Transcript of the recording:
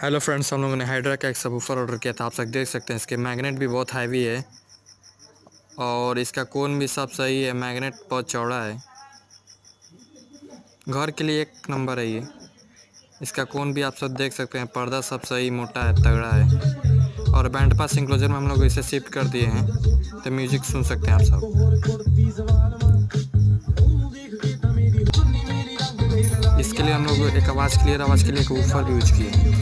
Hello friends, हम लोगों ने हाइड्रा का एक सबवूफर ऑर्डर किया था। आप सब देख सकते हैं इसके मैग्नेट भी बहुत हैवी है और इसका कोन भी सब सही है। मैग्नेट बहुत चौड़ा है, घर के लिए एक नंबर है ये। इसका कोन भी आप सब देख सकते हैं, पर्दा सब सही मोटा है, तगड़ा है। और बैंड पास इंक्लोजर में हम लोग इसे शिफ्ट कर दिए हैं तो म्यूजिक सुन सकते हैं आप सब। इसके लिए हम लोग एक आवाज़ क्लियर आवाज़ के लिए एक वूफर भी यूज किए हैं।